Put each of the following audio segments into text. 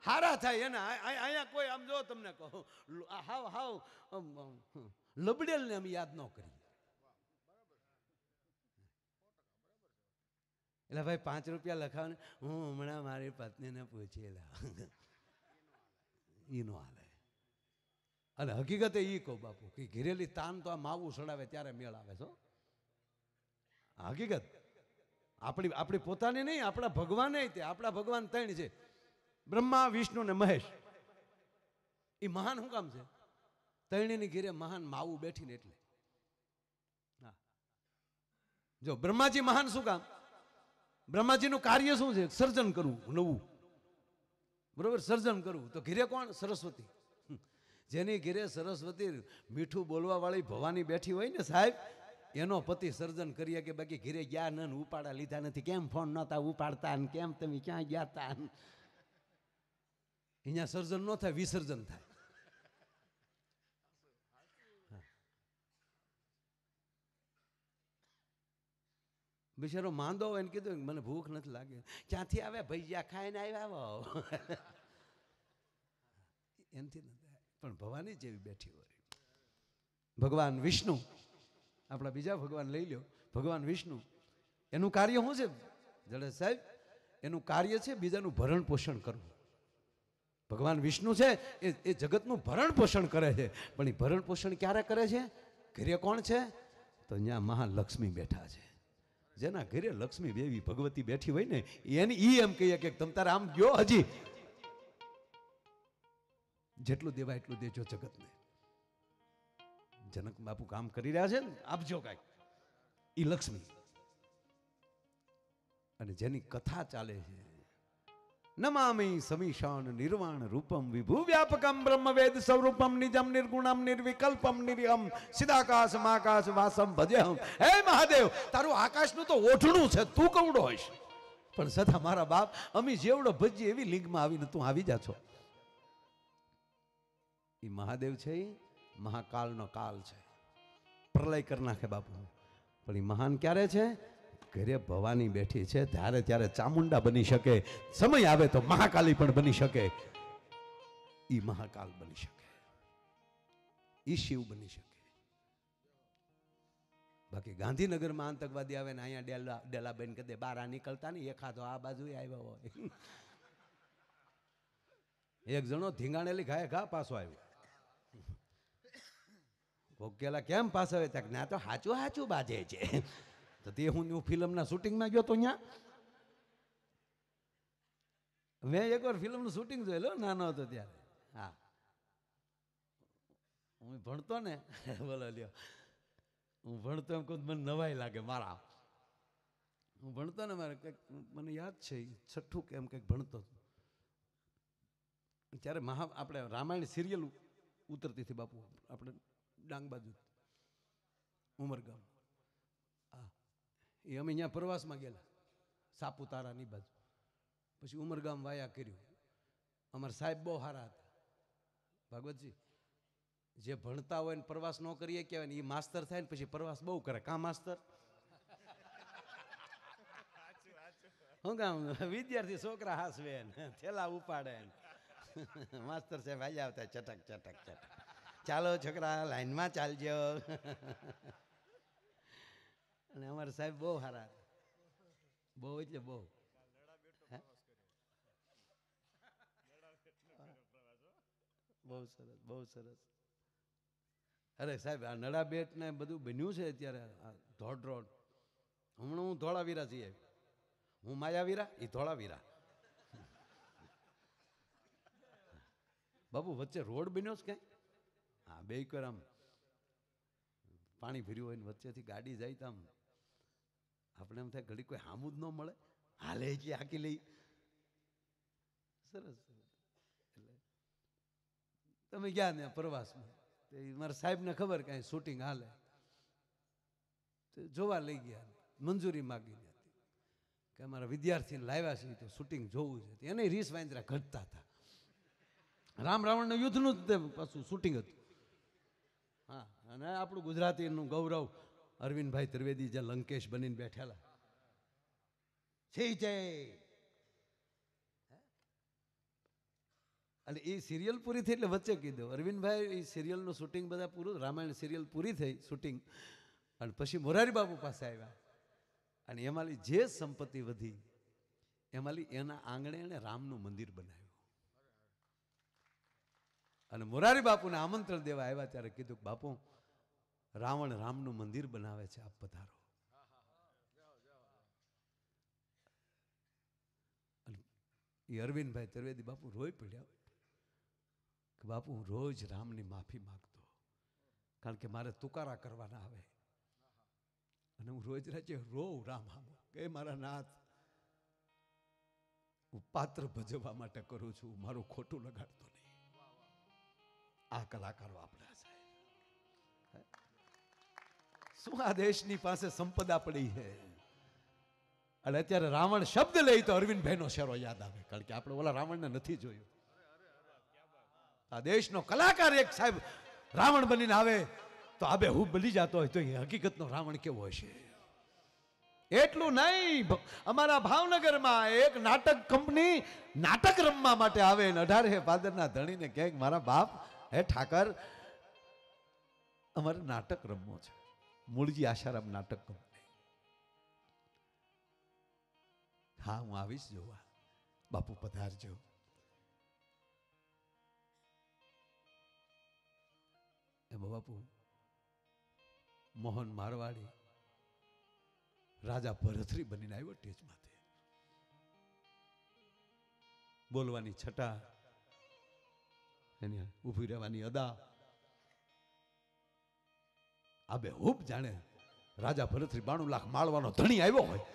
હારા થાય એને. અહીંયા કોઈ આમ જો તમને કહું હાવ હાવ લબડેલને અમે યાદ ન કરીએ. એટલે ભાઈ 5 રૂપિયા લખાવ ને હું હમણાં મારી પત્નીને પૂછેલા એ નો હાલે. અને હકીકતે એ કહું બાપુ કે ઘેરેલી તાન તો આ માવું સડાવે ત્યારે મેળ આવે છો. હકીકત આપણી પોતાની નહીં, આપણા ભગવાન તે. આપણા ભગવાન 3 છે, બ્રહ્મા વિષ્ણુ ને મહેશ. એ મહાન શું કામ છે? 3ની ઘેરે મહાન માવું બેઠીને એટલે. હા જો બ્રહ્માજી મહાન શું કામ? બ્રહ્માજીનું કાર્ય શું છે? સર્જન કરવું નવું, બરોબર, સર્જન કરવું. તો ઘેરે કોણ? સરસ્વતી. જેની ઘેરે સરસ્વતી મીઠું બોલવા વાળી ભવાની બેઠી હોય ને સાહેબ, એનો પતિ સર્જન કરીએ કે બાકી ઘેરે ગયા ન ઉપાડા લીધા નથી, કેમ ફોન નહોતા ઉપાડતા ને કેમ તમે ક્યાં ગયા હતા. અહીંયા સર્જન ન થાય, વિસર્જન થાય. બિચારો માંદો હોય ને કીધું મને ભૂખ નથી લાગે. ક્યાંથી આવે? ભજીયા ખાઈને આવ્યા. એનથી નથી, પણ ભવાની જેવી બેઠી હોય. ભગવાન વિષ્ણુ, આપણા બીજા ભગવાન લઈ લો. ભગવાન વિષ્ણુ એનું કાર્ય શું છે જડેજ સાહેબ? એનું કાર્ય છે બીજાનું ભરણ પોષણ કરવું. ભગવાન વિષ્ણુ છે એ જગતનું ભરણ પોષણ કરે છે. પણ એ ભરણ પોષણ ક્યારે કરે છે? ઘરે કોણ છે? તો અહીંયા મહાલક્ષ્મી બેઠા છે. જેના ઘરે લક્ષ્મી દેવી ભગવતી બેઠી હોય ને એની ઈ એમ કહીએ કે તમ તારે આમ ગયો, હજી જેટલું દેવાય એટલું દેજો જગતને. જનક બાપુ કામ કરી રહ્યા છે ને, આપજો કાંઈક. ઈ લક્ષ્મી. અને જેની કથા ચાલે છે, નમામિ સમીશાન નિર્વાણ રૂપમ વિભુ વ્યાપકમ બ્રહ્મ વેદ સ્વરૂપમ નિજમ નિર્ગુણમ નિર્વિકલ્પમ નિર્યમ સિદાકાશ માકાશ વાસમ ભજેહમ. હે મહાદેવ, તારું આકાશનું તો ઓઢણું છે, તું કવડો હોઈશ, પણ છતાં મારા બાપ અમે જેવડો ભજીએ એવી લીગમાં આવીને તું આવી જા છો. એ મહાદેવ છે, એ મહાકાલનો કાલ છે, પ્રલય કરી નાખે બાપુ. પણ એ મહાન ક્યારે છે? ઘરે ભવાની બેઠી છે ત્યારે ત્યારે ચામુંડા બની શકે, સમય આવે તો મહાકાલી પણ બની શકે. ઈ મહાકાલ બની શકે, ઈ શિવ બની શકે. બાકી ગાંધીનગરમાં આતંકવાદી આવે ને અહીંયા ડેલાબેન કહે બારા નીકળતા નહીં, એખાદો આ બાજુ આવ્યો હોય. એક જણો ધીંગાણેલી ઘાય ઘા પાછો આવ્યો. ભોગેલા કેમ પાછો આવે? ત્યાં ના તો હાચું હાચું બાજે છે. તો તે હું ફિલ્મના શૂટિંગમાં ગયો તો અહીંયા મેં એકવાર ફિલ્મનું શૂટિંગ જોયેલો, નાનો હતો ત્યારે. હા, હું ભણતો ને, બોલો લ્યો, હું ભણતો એમ કહું મને નવાઈ લાગે મારા. હું ભણતો ને, મારે કંઈક મને યાદ છે 6ઠું કે એમ કંઈક ભણતો ત્યારે આપણે રામાયણ સિરિયલ ઉતરતી હતી બાપુ, આપણે ડાંગ બાજુ ઉમરગામ. હા, એ અમે અહીંયા પ્રવાસમાં ગયેલા સાપુતારાની બાજુ. પછી ઉમરગામ વાયા કર્યું. અમારા સાહેબ બહુ સારા હતા ભાગવતજી. જે ભણતા હોય ને પ્રવાસ ન કરીએ કહેવાય ને, એ માસ્તર થાય ને પછી પ્રવાસ બહુ કરે. કા માસ્તર? શું કામ? વિદ્યાર્થી છોકરા હાસવે ને થેલા ઉપાડે ને માસ્તર સાહેબ આવી આવતા ચટક ચટક ચટક, ચાલો છોકરા લાઈનમાં ચાલજો. અને અમારા સાહેબ બહુ સારા, બહુ એટલે બહુ. બહુ સરસ, બહુ સરસ. અરે સાહેબ, આ નડાબેટ ને બધું બન્યું છે અત્યારે, ધોડ રોડ. હમણાં હું ધોળાવીરા જઈ આવ્યો. હું માયાવીરા, એ ધોળાવીરા. બાબુ વચ્ચે રોડ બન્યો છે ક્યાંય? હા, બે કર આમ પાણી ભર્યું હોય ને વચ્ચેથી ગાડી જાય તો આમ આપણે એમ થાય ઘડી કોઈ હામું જ ન મળે, હાલે એટલે હાકી લઈ. સરસ. એટલે તમે ગયા ને પ્રવાસમાં, મારા સાહેબને ખબર કાંઈ શૂટિંગ હાલે તો જોવા લઈ ગયા. મંજૂરી માગી હતી કે અમારા વિદ્યાર્થીને લાવ્યા છે તો શૂટિંગ જોવું છે. એને રીસ વાંદરા ઘટતા હતા. રામ રાવણના યુદ્ધનું જ પાછું શૂટિંગ હતું. હા, અને આપણું ગુજરાતીનું ગૌરવ અરવિંદભાઈ ત્રિવેદી જે લંકેશ બનીને બેઠેલા છે. અને એ સિરિયલ પૂરી થઈ એટલે વચ્ચે કીધું અરવિંદભાઈ એ સિરિયલનું શૂટિંગ બધા પૂરું, રામાયણ સિરિયલ પૂરી થઈ શૂટિંગ, અને પછી મોરારી બાપુ પાસે આવ્યા અને એમાંની જે સંપત્તિ વધી એમાંની એના આંગણે એણે રામનું મંદિર બનાવ્યું. અને મોરારી બાપુને આમંત્રણ દેવા આવ્યા ત્યારે કીધું કે બાપુ રાવણ રામનું મંદિર બનાવે છે, આપ પધારો. એ અરવિંદભાઈ ત્રિવેદી બાપુ રોઈ પડ્યા કે બાપુ હું રોજ રામની માફી માગતો, કારણ કે મારે તુકારા કરવાના આવે અને હું રોજ રાજ્ય રોવ રામ હામો કે મારા નાથ હું પાત્ર ભજવવા માટે કરું છું, મારું ખોટું લગાડતો નહીં. આ કલાકારો આપણા સાહેબ શું આ દેશની પાસે સંપદા પડી છે. અને અત્યારે રાવણ શબ્દ લઈ તો અરવિંદભાઈનો શેરો યાદ આવે, કારણ કે આપણે ઓલા રાવણને નથી જોયું. આ દેશનો કલાકાર એક સાહેબ રાવણ બનીને આવે તો આબે હું બની જતો હોય તો એ હકીકતનો રાવણ કેવો હશે. એટલું નહીં, અમારા ભાવનગરમાં એક નાટક કંપની નાટક રમવા માટે આવે ને 18 ભાદરના ધણીને કહે મારા બાપ હે ઠાકર અમારે નાટક રમવો છે, મૂળજી આશારામ નાટક કંપની. હા હું આવીશ જોવા, બાપુ પધારજો. એમાં બાપુ મોહન મારવાડી રાજા ભરથરી બનીને આવ્યો સ્ટેજમાંથી. બોલવાની છટા, એની ઊભી રહેવાની અદા, આ બે હૂબ જાણે રાજા ભરથરી 92 લાખ માળવાનો ધણી આવ્યો હોય.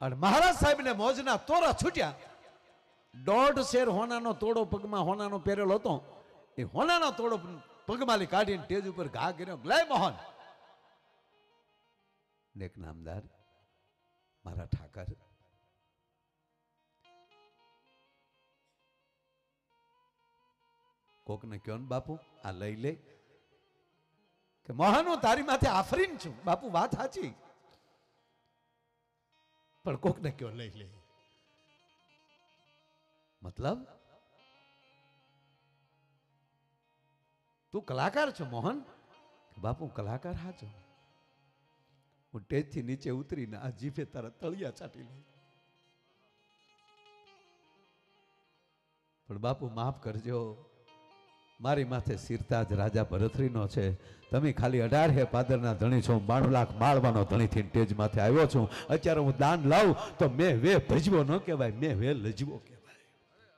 અને મહારાજ સાહેબ ને મોજના તોરા છૂટ્યા. 1.5 શેર હોનાનો તોડો પગમાં હોનાનો પહેરેલો હતો, એ હોનાનો તોડો પગમાલી કાઢીને સ્ટેજ ઉપર ઘા કર્યો. લય મોહન, એક નામદાર મારા ઠાકર કોકને કયો ને બાપુ આ લઈ લે કે મોહન હું તારી માથે આફરીન છું. બાપુ વાત સાચી, પણ કોકને કયો લઈ લે. મતલબ તું કલાકાર છો મોહન? બાપુ કલાકાર હાચો, હું સ્ટેજ થી નીચે ઉતરીને આ જીભે તારા તળિયા ચાટી લઈ. પણ બાપુ માફ કરજો, મારી માથે સિરતાજ રાજા ભરથરીનો છે. તમે ખાલી 18 ભાદરના ધણી છો, 92 લાખ માળવાનો ધણી થી સ્ટેજ માથે આવ્યો છું. અત્યારે હું દાન લાવું તો મેં વે ભજવો ન કહેવાય, મેં વે લજવો કહેવાય.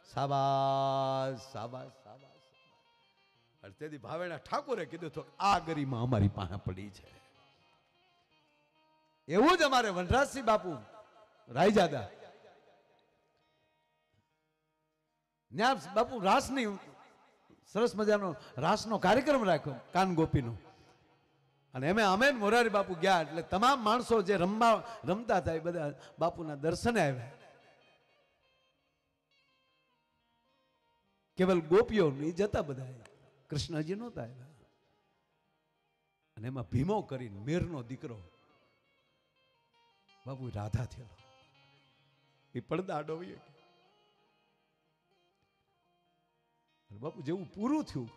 સાબાસ સાબાસ સાબાસ. તેથી ભાવેણા ઠાકોરે કીધું તો આ ગરીમાં અમારી પાસે પડી છે. એવું જ અમારે વનરાજસિંહ બાપુ રાયજાદા ન્યા બાપુ રાસની સરસ મજાનો રાસનો કાર્યક્રમ રાખ્યો કાન ગોપીનો. અને અમે મોરારી બાપુ ગયા એટલે તમામ માણસો જે રમતા હતા એ બધા બાપુના દર્શને આવ્યા. કેવલ ગોપીઓ નહીં જતા બધા, કૃષ્ણજી નહોતા આવ્યા. અને એમાં ભીમો કરીને મેરનો દીકરો બાપુ રાધા થયો, એ પડદા અડોવીએ. બાપુ જેવું પૂરું થયું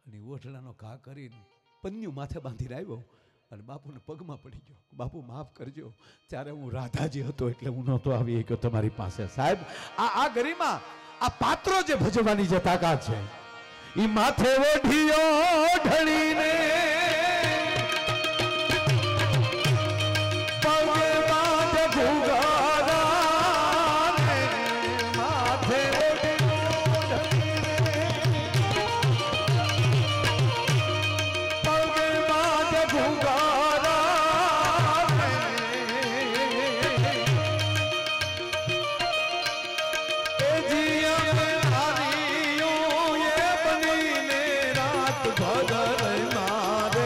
અને ઓઠડાનો ઘા કરીને પન્યું માથે બાંધીને આવ્યો અને બાપુને પગમાં પડી ગયો. બાપુ માફ કરજો, ત્યારે હું રાધાજી હતો એટલે હું નહોતો આવી ગયો તમારી પાસે. સાહેબ આ ગરિમા, આ પાત્રો જે ભજવવાની જે તાકાત છે એ માથે ઓઢિયો ઢળીને ભગર મારે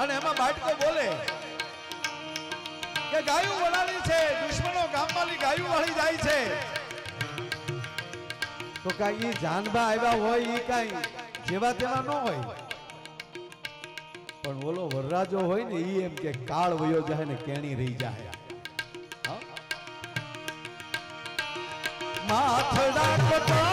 અને એમાં બાટકો બોલે કે ગાયું વળાલી છે, દુશ્મનો ગામવાળી ગાયું વાળી જાય છે. તો કાંઈ ઈ જાનબા આવ્યા હોય ઈ કાંઈ જેવા તેવા ન હોય, પણ ઓલો વરરાજો હોય ને ઈ એમ કે કાળ વયો જાય ને કેણી રહી જાય. માથડા કટાય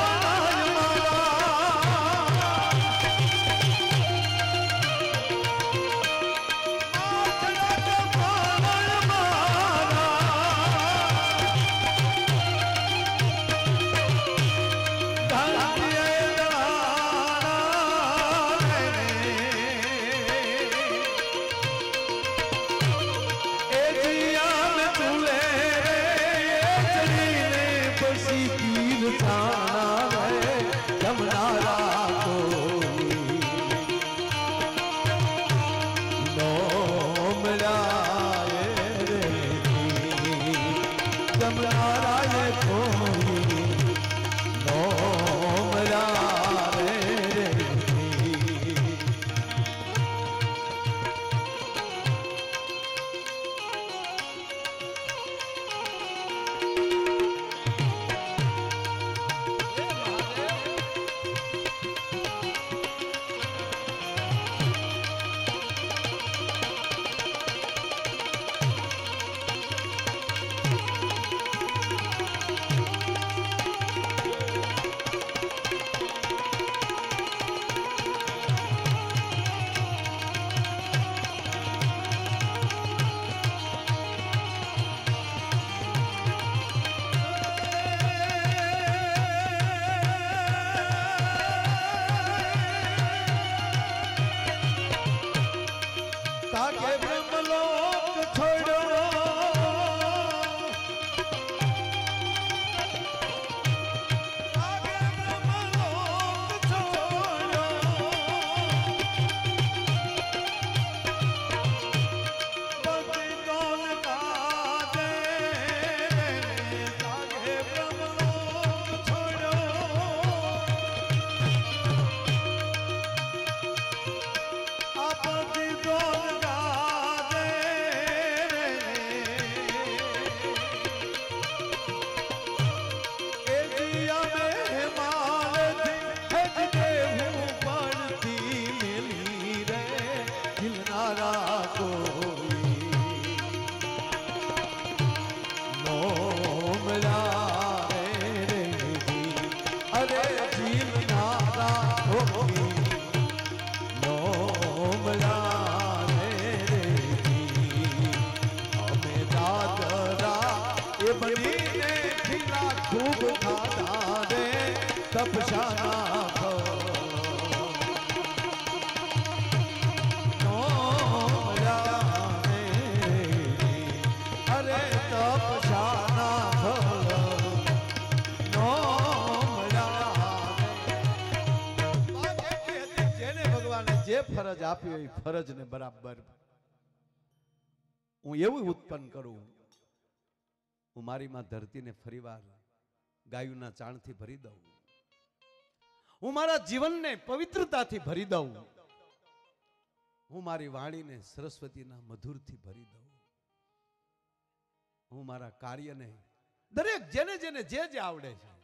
જે ફરજ આપી હોય ફરજ ને બરાબર હું એવું ઉત્પન્ન કરું. હું મારી માં ધરતીને ફરીવાર ગાયુના ચાણથી ભરી દઉં. હું મારા જીવનને પવિત્રતાથી ભરી દઉં. હું મારી વાણીને સરસ્વતીના મધુરથી ભરી દઉં. હું મારા કાર્યને દરેક જેને જેને જે આવડે છે